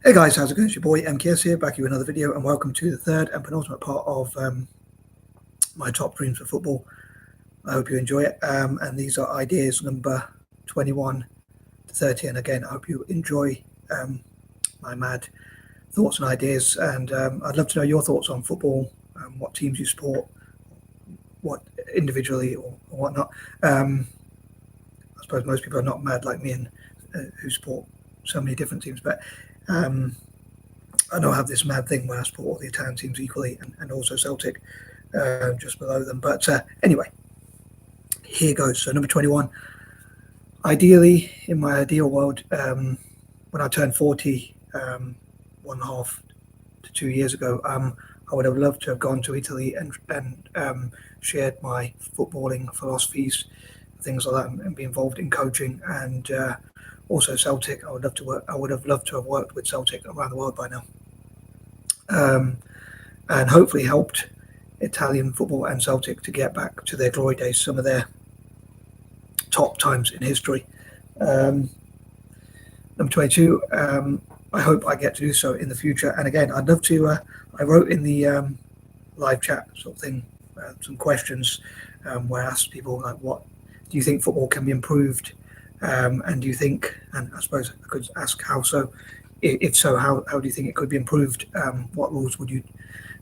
Hey guys, how's it going? It's your boy MKS here, back with another video, and welcome to the third and penultimate part of my top dreams for football. I hope you enjoy it. And these are ideas number 21 to 30. And again, I hope you enjoy my mad thoughts and ideas. And I'd love to know your thoughts on football, what teams you support, what individually or whatnot. I suppose most people are not mad like me and who support so many different teams, but I know I have this mad thing where I support all the Italian teams equally and also Celtic just below them. But anyway, here goes. So number 21. Ideally, in my ideal world, when I turned 40, 1.5 to 2 years ago, I would have loved to have gone to Italy and shared my footballing philosophies, things like that, and be involved in coaching and also Celtic. I would have loved to have worked with Celtic around the world by now, and hopefully helped Italian football and Celtic to get back to their glory days, some of their top times in history. Number 22. I hope I get to do so in the future. And again, I'd love to. I wrote in the live chat sort of thing some questions where I asked people like, what do you think football can be improved? And do you think, and I suppose I could ask how so, if so, how do you think it could be improved? What rules would you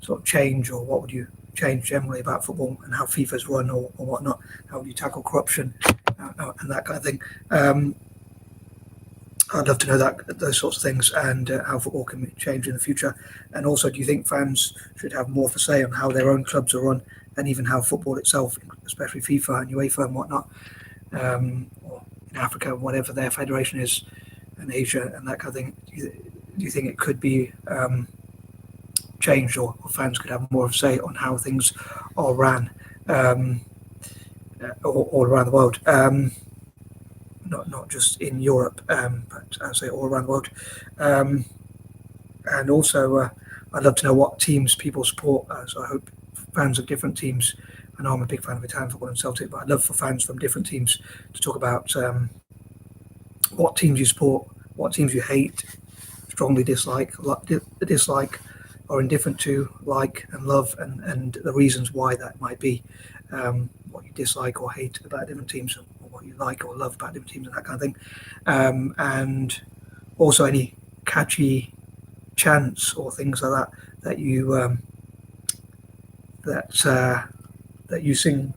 sort of change, or what would you change generally about football and how FIFA's run or whatnot? How would you tackle corruption and that kind of thing? I'd love to know those sorts of things, and how football can be changed in the future. And also, do you think fans should have more of a say on how their own clubs are run, and even how football itself, especially FIFA and UEFA and whatnot, or in Africa, whatever their federation is, and Asia and that kind of thing? Do you think it could be changed, or fans could have more of a say on how things are ran all around the world? Not just in Europe, but I say all around the world. And also, I'd love to know what teams people support. So I hope fans of different teams. I know I'm a big fan of Italian football and Celtic, but I'd love for fans from different teams to talk about what teams you support, what teams you hate, strongly dislike, or indifferent to, like and love, and the reasons why that might be. What you dislike or hate about different teams, or what you like or love about different teams, and that kind of thing. And also any catchy chants or things like that you that you sing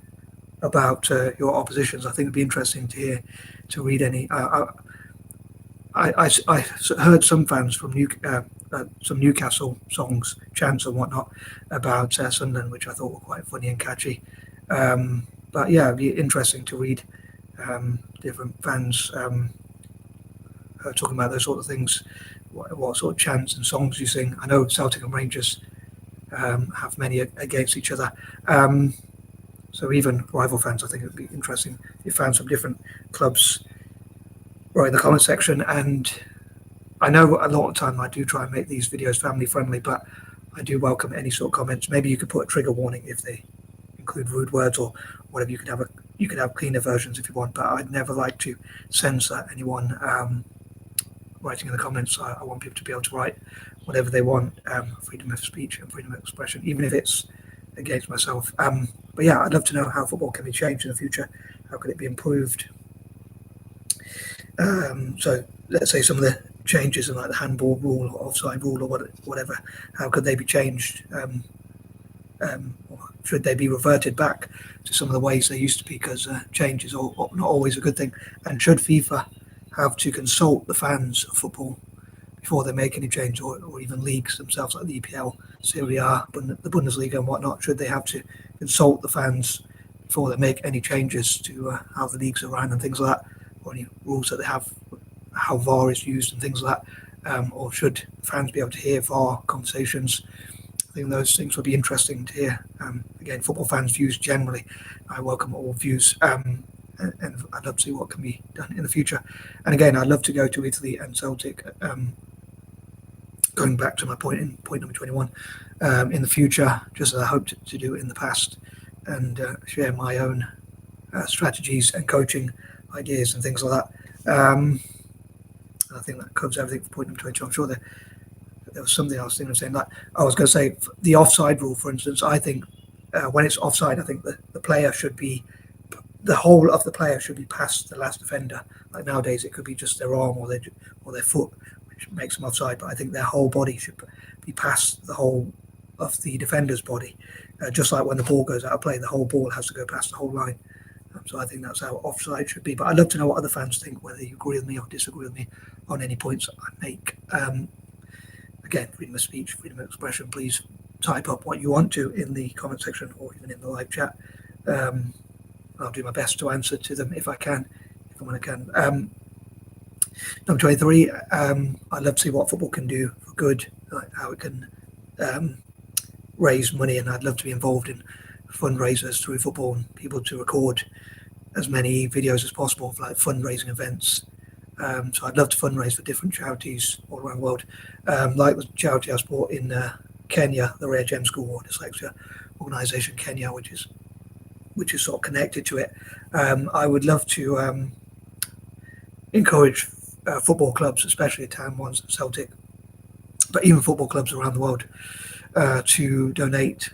about your oppositions. I think it'd be interesting to hear, to read any. I heard some fans from some Newcastle songs, chants and whatnot about Sunderland, which I thought were quite funny and catchy. But yeah, it'd be interesting to read different fans talking about those sort of things, what sort of chants and songs you sing. I know Celtic and Rangers have many against each other. So even rival fans, I think it would be interesting if fans from different clubs write in the comment section. And I know a lot of time I do try and make these videos family friendly, but I do welcome any sort of comments. Maybe you could put a trigger warning if they include rude words or whatever. You could have cleaner versions if you want, but I'd never like to censor anyone writing in the comments. I want people to be able to write whatever they want, freedom of speech and freedom of expression, even if it's against myself. But yeah, I'd love to know how football can be changed in the future. How could it be improved? So let's say some of the changes in like the handball rule or offside rule or whatever, how could they be changed? Or should they be reverted back to some of the ways they used to be? Because change is not always a good thing. And should FIFA have to consult the fans of football before they make any change, or even leagues themselves like the EPL, Serie A, the Bundesliga and whatnot? Should they have to consult the fans before they make any changes to how the leagues are run and things like that, or any rules that they have, how VAR is used and things like that? Or should fans be able to hear VAR conversations? I think those things would be interesting to hear. Again, football fans' views generally. I welcome all views, and I'd love to see what can be done in the future. And again, I'd love to go to Italy and Celtic. Going back to my point number 21, in the future, just as I hoped to do in the past, and share my own strategies and coaching ideas and things like that. And I think that covers everything for point number 22. I'm sure there was something else thinking of saying. Like I was going to say, the offside rule, for instance. I think when it's offside, I think the player should be, the whole of the player should be past the last defender. Like nowadays, it could be just their arm or their foot, which makes them offside. But I think their whole body should be past the whole of the defender's body. Just like when the ball goes out of play, the whole ball has to go past the whole line. So I think that's how offside should be. But I'd love to know what other fans think, whether you agree with me or disagree with me on any points I make. Again, freedom of speech, freedom of expression. Please type up what you want to in the comment section or even in the live chat. I'll do my best to answer to them if I can, when I can. Number 23, I'd love to see what football can do for good, like how it can raise money, and I'd love to be involved in fundraisers through football and people to record as many videos as possible for like fundraising events. So I'd love to fundraise for different charities all around the world, like the charity I support in Kenya, the Rare Gem School or Dyslexia Organisation Kenya, which is sort of connected to it. I would love to encourage football clubs, especially Italian ones, Celtic, but even football clubs around the world, to donate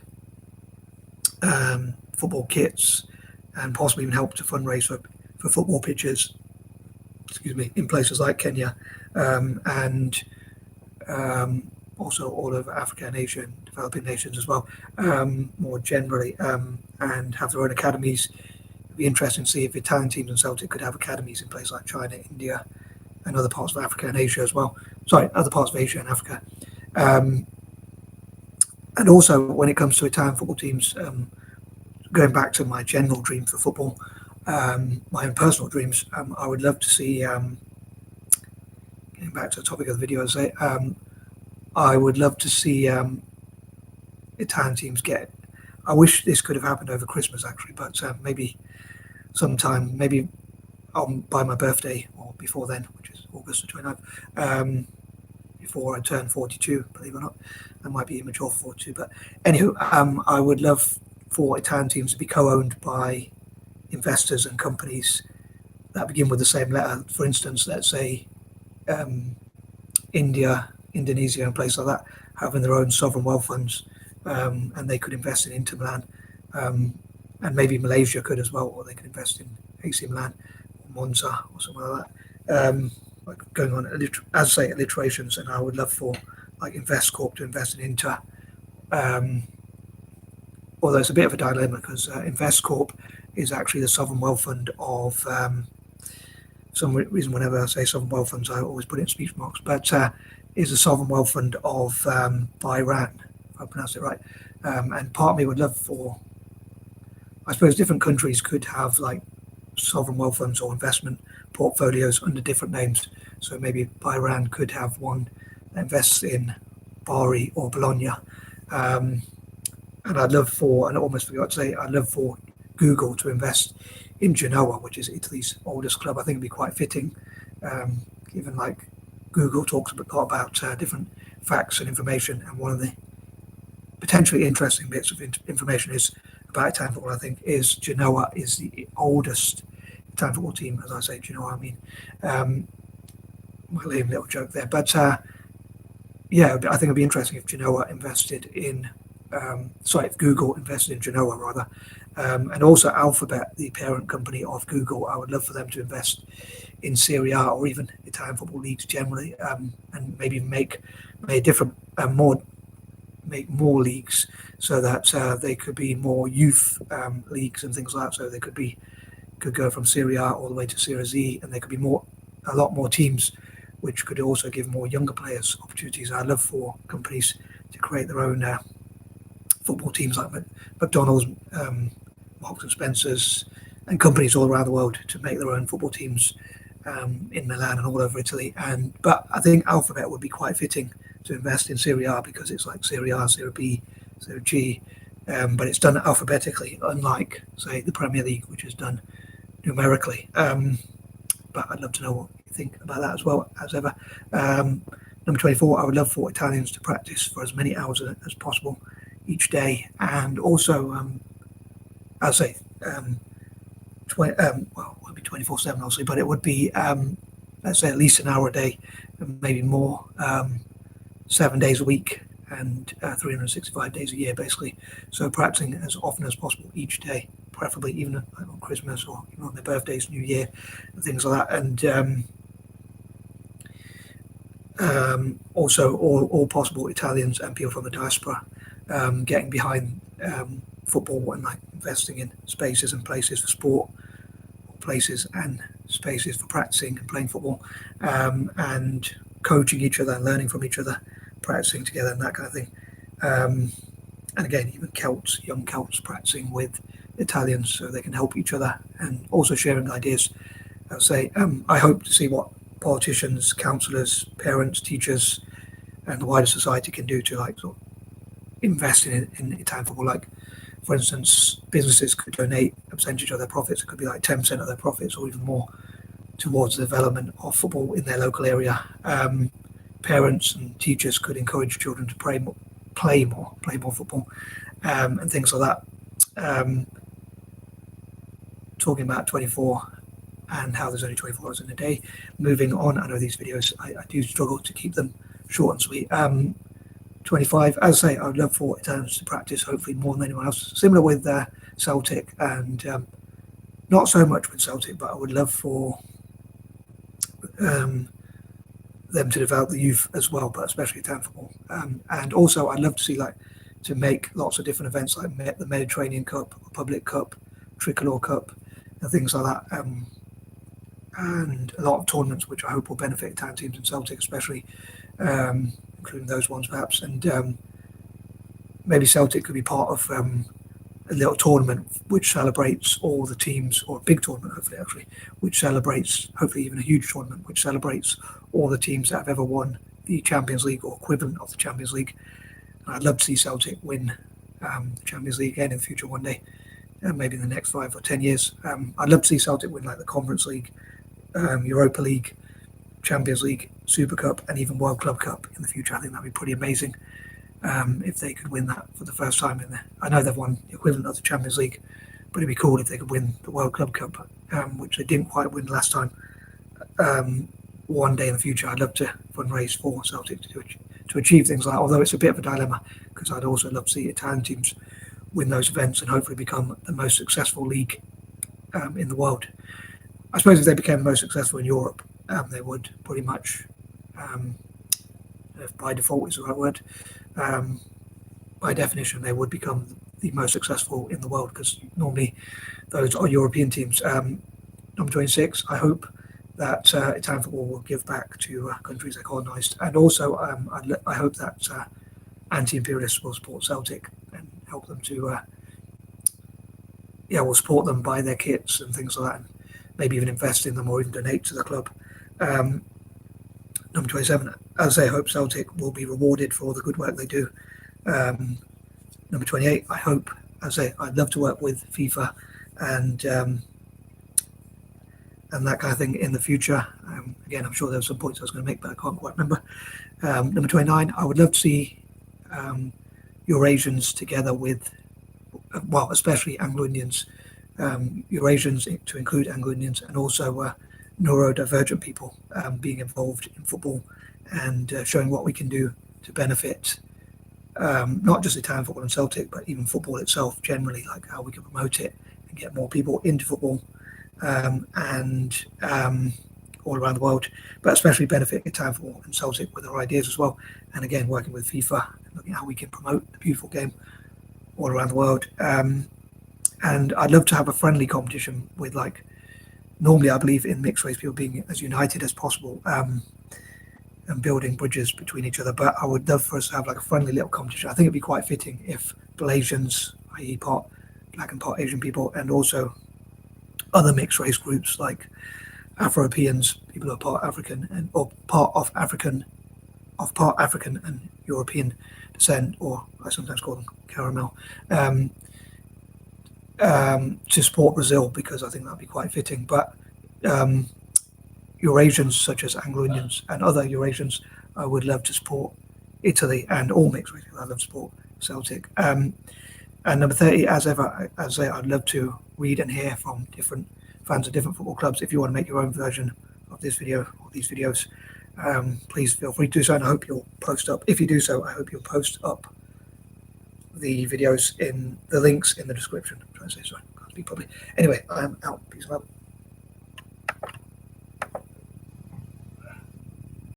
football kits and possibly even help to fundraise for football pitches, in places like Kenya, and also all over Africa and Asia and developing nations as well, more generally, and have their own academies. It'd be interesting to see if Italian teams and Celtic could have academies in places like China, India, and other parts of Africa and Asia as well. Sorry, other parts of Asia and Africa. And also, when it comes to Italian football teams, going back to my general dream for football, my own personal dreams, I would love to see, getting back to the topic of the video, I would love to see Italian teams get, I wish this could have happened over Christmas actually, but maybe sometime, maybe by my birthday or before then, which is August the 29th, before I turn 42, believe it or not. I might be immature for 42, but anywho, I would love for Italian teams to be co-owned by investors and companies that begin with the same letter. For instance, let's say India, Indonesia, and places like that having their own sovereign wealth funds, and they could invest in Inter Milan, and maybe Malaysia could as well, or they could invest in AC Milan or Monza or something like that. Like going on, as I say, alliterations, and I would love for like Investcorp to invest in Inter. Although it's a bit of a dilemma because Investcorp is actually the sovereign wealth fund of some reason. Whenever I say sovereign wealth funds, I always put it in speech marks, but is the sovereign wealth fund of Bahrain, if I pronounce it right. And part of me would love for, I suppose, different countries could have like sovereign wealth funds or investment portfolios under different names. So maybe Bahrain could have one that invests in Bari or Bologna. And I'd love for, and I almost forgot to say, I'd love for Google to invest in Genoa, which is Italy's oldest club. I think it'd be quite fitting, given like Google talks a lot about different facts and information. And one of the potentially interesting bits of information is about Italian football, I think, is Genoa is the oldest Italian football team. As I say, do you know what I mean? My lame little joke there. But yeah, I think it'd be interesting if Genoa invested in, if Google invested in Genoa rather. And also Alphabet, the parent company of Google, I would love for them to invest in Serie A or even Italian football leagues generally, and maybe make more leagues so that they could be more youth leagues and things like that. So they could go from Serie A all the way to Serie Z, and there could be a lot more teams, which could also give more younger players opportunities. I'd love for companies to create their own football teams like McDonald's, Marks and Spencer's, and companies all around the world to make their own football teams in Milan and all over Italy. But I think Alphabet would be quite fitting to invest in Serie A because it's like Serie A, Serie B, Serie G, but it's done alphabetically, unlike, say, the Premier League, which is done numerically. But I'd love to know what you think about that as well, as ever. Number 24, I would love for Italians to practice for as many hours as possible each day, and also, I'd say, well, it won't be 24/7, obviously, but it would be let's say at least an hour a day, and maybe more, 7 days a week, and 365 days a year, basically. So practicing as often as possible each day, preferably even on Christmas or even on their birthdays, New Year, and things like that. And also all possible Italians and people from the diaspora getting behind football and like investing in spaces and places for sport, places and spaces for practicing and playing football, and coaching each other and learning from each other, practicing together and that kind of thing. And again, even young Celts practicing with Italians so they can help each other, and also sharing ideas. I'll say I hope to see what politicians, councillors, parents, teachers, and the wider society can do to like sort of invest in Italian football. Like, for instance, businesses could donate a percentage of their profits. It could be like 10% of their profits or even more towards the development of football in their local area. Parents and teachers could encourage children to play more football, and things like that. Talking about 24 and how there's only 24 hours in a day. Moving on, I know these videos, I do struggle to keep them short and sweet. 25, as I say, I would love for Italians to practice, hopefully more than anyone else. Similar with Celtic, and not so much with Celtic, but I would love for them to develop the youth as well, but especially Italian football. And also, I'd love to see to make lots of different events like the Mediterranean Cup, Republic Cup, Tricolor Cup, and things like that. And a lot of tournaments which I hope will benefit Italian teams and Celtic especially, including those ones perhaps. And maybe Celtic could be part of a little tournament which celebrates all the teams, or a big tournament hopefully actually, which celebrates, hopefully even a huge tournament, which celebrates all the teams that have ever won the Champions League or equivalent of the Champions League. And I'd love to see Celtic win the Champions League again in the future one day, maybe in the next 5 or 10 years. I'd love to see Celtic win like the Conference League, Europa League, Champions League, Super Cup, and even World Club Cup in the future. I think that'd be pretty amazing if they could win that for the first time in there. I know they've won the equivalent of the Champions League, but it'd be cool if they could win the World Club Cup, which they didn't quite win last time. One day in the future, I'd love to fundraise for Celtic to achieve things like that, although it's a bit of a dilemma, because I'd also love to see Italian teams win those events and hopefully become the most successful league in the world. I suppose if they became the most successful in Europe, they would pretty much, if by default is the right word, by definition, they would become the most successful in the world, because normally those are European teams. Number 26, I hope that Italian football will give back to countries they colonised, and also I hope that anti-imperialists will support Celtic and help them to, will support them, buy their kits and things like that, and maybe even invest in them or even donate to the club. Number 27, as I hope Celtic will be rewarded for the good work they do. Number 28, I hope, as I'd love to work with FIFA and that kind of thing in the future. Again, I'm sure there were some points I was going to make, but I can't quite remember. Number 29, I would love to see Eurasians together with, especially Anglo-Indians, Eurasians to include Anglo-Indians, and also neurodivergent people being involved in football and showing what we can do to benefit not just Italian football and Celtic, but even football itself generally, like how we can promote it and get more people into football and all around the world, but especially benefit Italian football and Celtic with our ideas as well. And again, working with FIFA, looking at how we can promote the beautiful game all around the world. And I'd love to have a friendly competition with, like, normally I believe in mixed race people being as united as possible and building bridges between each other, but I would love for us to have like a friendly little competition. I think it'd be quite fitting if Malaysians, i.e. part black and part Asian people, and also other mixed race groups like Afro-Europeans, people who are part African and or part African and European descent, or I sometimes call them caramel, to support Brazil, because I think that'd be quite fitting. But Eurasians such as Anglo-Indians and other Eurasians, I would love to support Italy, and all mixed race people, I'd love to support Celtic. And number 30, as ever, I'd love to read and hear from different fans of different football clubs. If you want to make your own version of this video or these videos, please feel free to do so, and I hope you'll post up. If you do so, I hope you'll post up the videos in the links in the description. I'm trying to say, sorry, can't speak properly. Anyway, I'm out. Peace out.